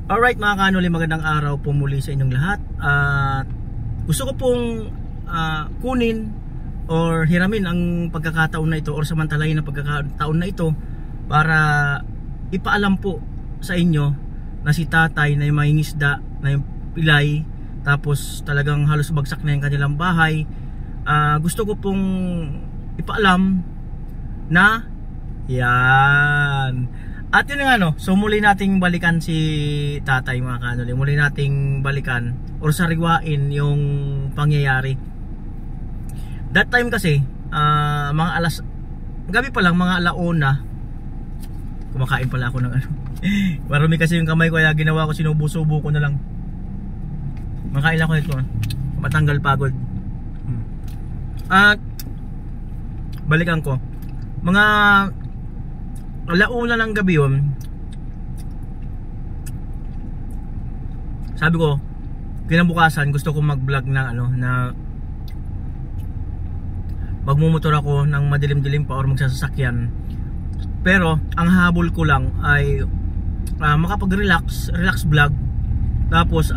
Alright mga kanuli, magandang araw po muli sa inyong lahat. At gusto ko pong kunin or hiramin ang pagkakataon na ito or samantalahin ang pagkakataon na ito para ipaalam po sa inyo na si tatay na yung mangingisda, na yung pilay, tapos talagang halos bagsak na yung kanilang bahay. Gusto ko pong ipaalam na yan. At yun nga, no, so muli nating balikan si tatay mga kanuli. Muli nating balikan or sariwain yung pangyayari. That time kasi mga alas, gabi pa lang, mga alauna. Kumakain pala ako ng ano. Marami kasi yung kamay ko, kaya ginawa ko, sinubo-subo ko na lang. Makain ako nito, matanggal pagod. At balikan ko mga alauna ng gabi yun. Sabi ko, kinabukasan gusto ko mag-vlog ng ano, na magmumotor ako ng madilim-dilim pa or magsasasakyan. Pero ang habol ko lang ay makapag-relax vlog. Tapos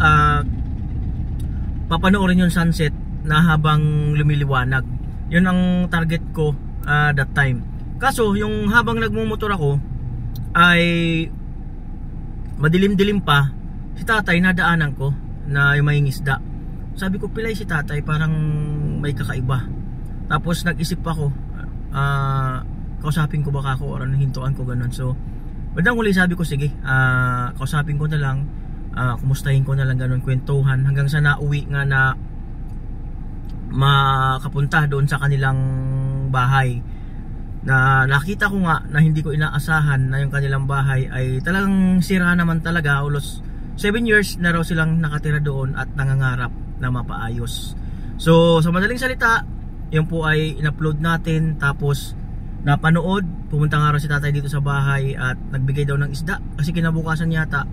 papanoorin yung sunset na habang lumiliwanag. Yun ang target ko that time. Kaso yung habang nagmumotor ako ay madilim-dilim pa, si tatay nadaanan ko na yung mangingisda. Sabi ko, pilay si tatay, parang may kakaiba. Tapos nag-isip ako, kausapin ko baka ako or hintuan ko ganun. So bandang huli sabi ko, sige, kausapin ko na lang, kumustahin ko na lang ganun, kwentuhan, hanggang sa nauwi nga na makapunta doon sa kanilang bahay. Na nakita ko nga na hindi ko inaasahan na yung kanilang bahay ay talagang sira naman talaga. Ulos 7 years na raw silang nakatira doon at nangangarap na mapaayos. So sa madaling salita, yun po ay in-upload natin. Tapos napanood, pumunta nga raw si tatay dito sa bahay at nagbigay daw ng isda. Kasi kinabukasan yata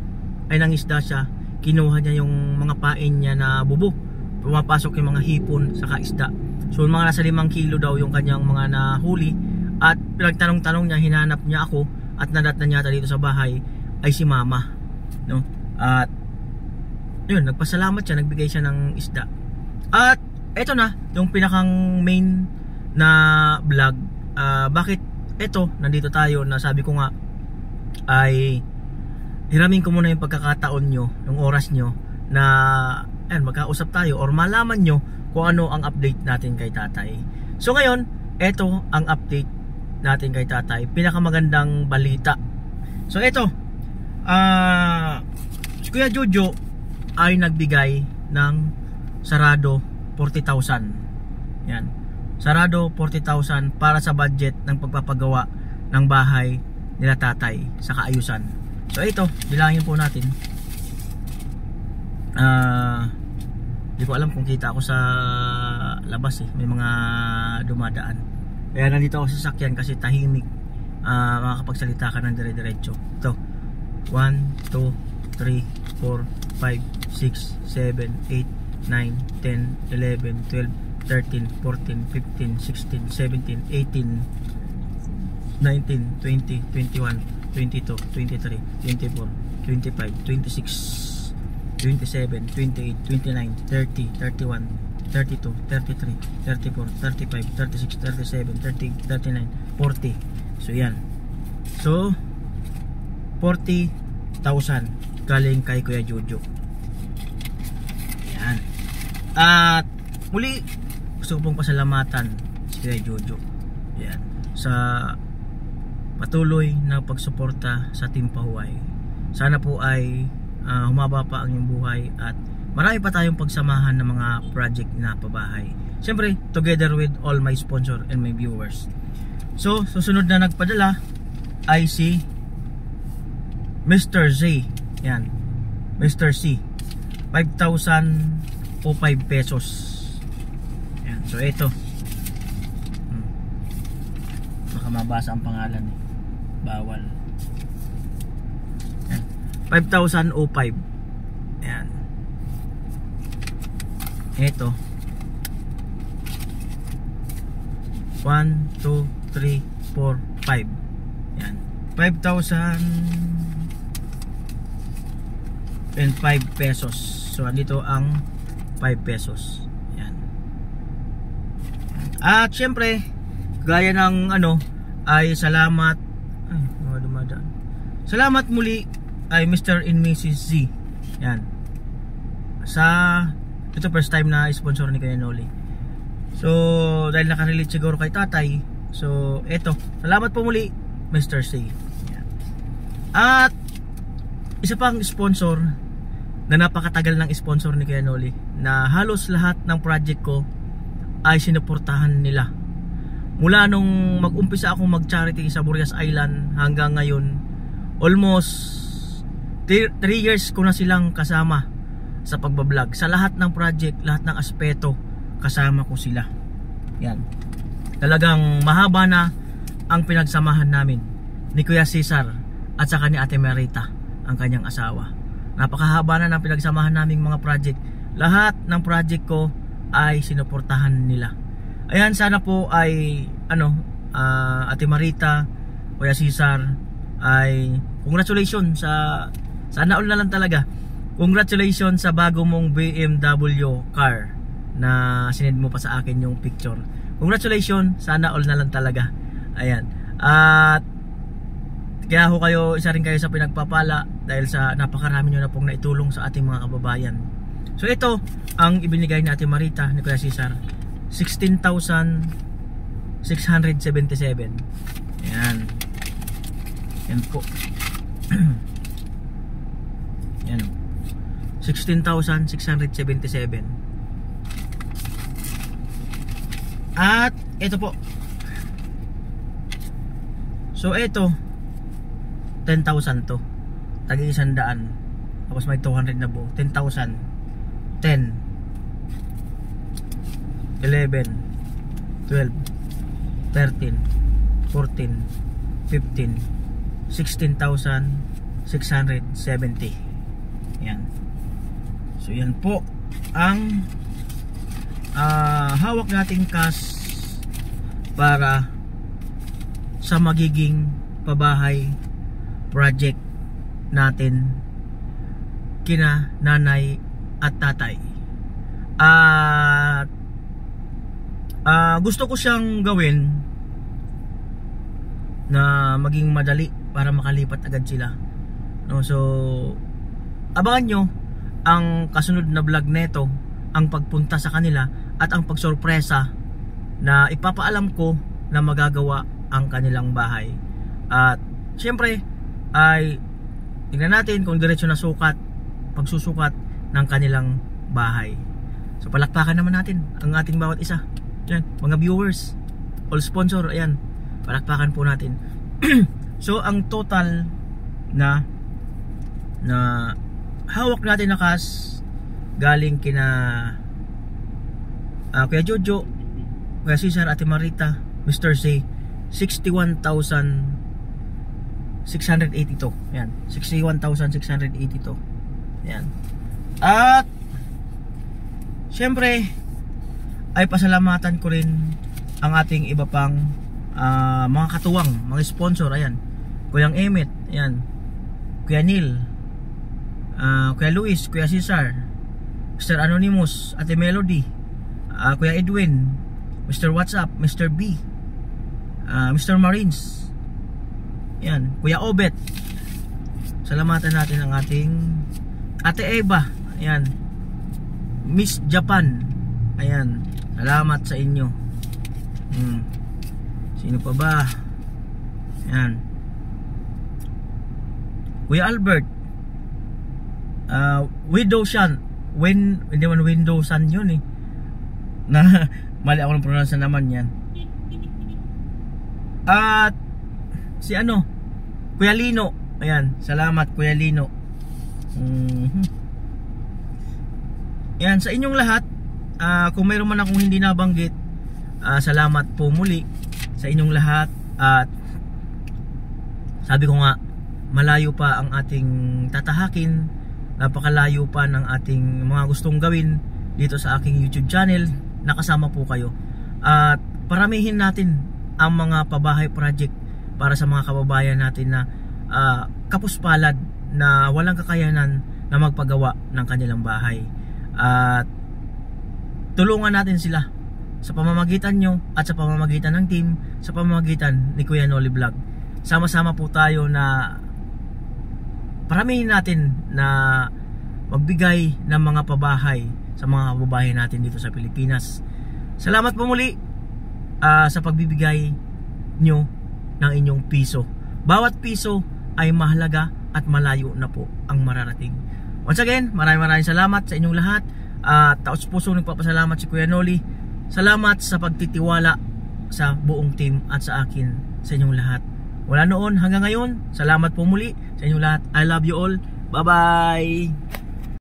ay nangisda siya. Kinuha niya yung mga pain niya na bubo. Pumapasok yung mga hipon sa isda. So mga nasa 5 kilo daw yung kanyang mga nahuli. At pinagtanong-tanong niya, hinanap niya ako at nadatnan niya dito sa bahay ay si mama, no? At yun, nagpasalamat siya, nagbigay siya ng isda. At eto na yung pinakang main na vlog. Bakit eto nandito tayo, na sabi ko nga ay hiramin ko muna yung pagkakataon nyo, yung oras nyo na magkausap tayo or malaman nyo kung ano ang update natin kay tatay. So ngayon, eto ang update natin kay tatay, pinakamagandang balita. So ito, si Kuya Jojo ay nagbigay ng sarado 40,000. Yan, sarado 40,000 para sa budget ng pagpapagawa ng bahay nila tatay sa kaayusan. So ito, bilangin po natin. Di ko alam kung kita ako sa labas, may mga dumadaan. Kaya nandito ako sa sakyan kasi tahimik, makakapagsalita ka ng dire-diretso. Ito, 1, 2, 3, 4, 5, 6, 7, 8, 9, 10, 11, 12, 13, 14, 15, 16, 17, 18, 19, 20, 21, 22, 23, 24, 25, 26, 27, 28, 29, 30, 31, 32, 33, 34, 35, 36, 37, 30, 39, 40. So yan. So 40,000 galing kay Kuya Jojo. Yan. At muli gusto ko pong pasalamatan si Kuya Jojo. Yan. Sa patuloy na pagsuporta sa Team Pahuay. Sana po ay humaba pa ang iyong buhay at marami pa tayong pagsamahan ng mga project na pabahay. Siyempre, together with all my sponsor and my viewers. So, susunod na nagpadala ay si Mr. Z. Yan, Mr. C. 5,005 pesos. Yan, so ito. Baka mabasa ang pangalan eh. Bawal. Yan, 5,005. Yan. Ito 1, 2, 3, 4, 5. Yan, 5,000 and 5 pesos. So andito ang 5 pesos. Yan. At syempre, gaya ng ano ay salamat. Ay, mga dumadaan. Salamat muli ay Mr. and Mrs. Z. Yan. Ito first time na sponsor ni Kuya Noli. So dahil nakarelate siguro kay tatay, so eto, salamat po muli Mr. C. Yan. At isa pang sponsor na napakatagal ng sponsor ni Kuya Noli, na halos lahat ng project ko ay sinuportahan nila. Mula nung mag-umpisa akong mag-charity sa Burias Island hanggang ngayon, almost 3 years ko na silang kasama sa pagbablog. Sa lahat ng project, lahat ng aspeto, kasama ko sila. Yan. Talagang mahaba na ang pinagsamahan namin ni Kuya Cesar at saka ni Ate Merita, ang kanyang asawa. Napakahaba na ng pinagsamahan naming mga project. Lahat ng project ko ay sinuportahan nila. Ayan, sana po ay Ate Marita, Kuya Cesar, ay congratulations sana all na lang talaga. Congratulations sa bago mong BMW car na sinend mo pa sa akin yung picture. Congratulations, sana all na lang talaga. Ayan. At kaya ho kayo, isa rin kayo sa pinagpapala dahil sa napakarami nyo na pong naitulong sa ating mga kababayan. So ito ang ibinigay ni Ate Marita ni Kuya Cesar, 16,677. Ayan. Yan po. Yan. 16,677. At ito po. So ito 10,000 to. Tagi 100. Tapos may 200 na buo. 10,000. 10 11 12 13 14 15 16,670. Yan. So yan po ang hawak nating cash para sa magiging pabahay project natin kina nanay at tatay. At gusto ko siyang gawin na maging madali para makalipat agad sila, no? So abangan nyo ang kasunod na vlog neto, ang pagpunta sa kanila at ang pagsorpresa na ipapaalam ko na magagawa ang kanilang bahay. At syempre ay tingnan natin kung diretso na sukat, pagsusukat ng kanilang bahay. So palakpakan naman natin ang ating bawat isa. Yan, mga viewers, all sponsor, ayan, palakpakan po natin. So ang total na hawak natin na cash galing kina Kuya Jojo, Kuya Cesar, Ate Marita, Mr. C, 61,682. Yan, 61,682. Yan. At syempre ay pasalamatan ko rin ang ating iba pang mga katuwang, mga sponsor. Ayan, Kuyang Emmet, ayan, Kuya Neil, Kuya Luis, Kuya Cesar, Mr. Anonymous, Ate Melody, Kuya Edwin, Mr. WhatsApp, Mr. B, Mr. Marines, ayan, Kuya Obet. Salamatan natin ang ating Ate Eva, ayan, Miss Japan, ayan, salamat sa inyo. Sino pa ba? Ayan, Kuya Albert, Widow Shan, hindi man Window Sun yun eh, na mali ako ng pronounce naman yan. At si Kuya Lino, ayan, salamat Kuya Lino. Ayan, sa inyong lahat, kung mayroon man akong hindi nabanggit, salamat po muli sa inyong lahat. At sabi ko nga, malayo pa ang ating tatahakin, napakalayo pa ng ating mga gustong gawin dito sa aking YouTube channel. Nakasama po kayo at paramihin natin ang mga pabahay project para sa mga kababayan natin na kapuspalad, na walang kakayanan na magpagawa ng kanilang bahay. At tulungan natin sila sa pamamagitan nyo at sa pamamagitan ng team, sa pamamagitan ni Kuya Noli Vlog. Sama-sama po tayo na paramihin natin na magbigay ng mga pabahay sa mga kababayan natin dito sa Pilipinas. Salamat po muli sa pagbibigay nyo ng inyong piso. Bawat piso ay mahalaga at malayo na po ang mararating. Once again, maraming salamat sa inyong lahat. Taos puso nagpapasalamat si Kuya Noli. Salamat sa pagtitiwala sa buong team at sa akin, sa inyong lahat. Wala noon hanggang ngayon, salamat po muli sa inyong lahat. I love you all. Bye bye.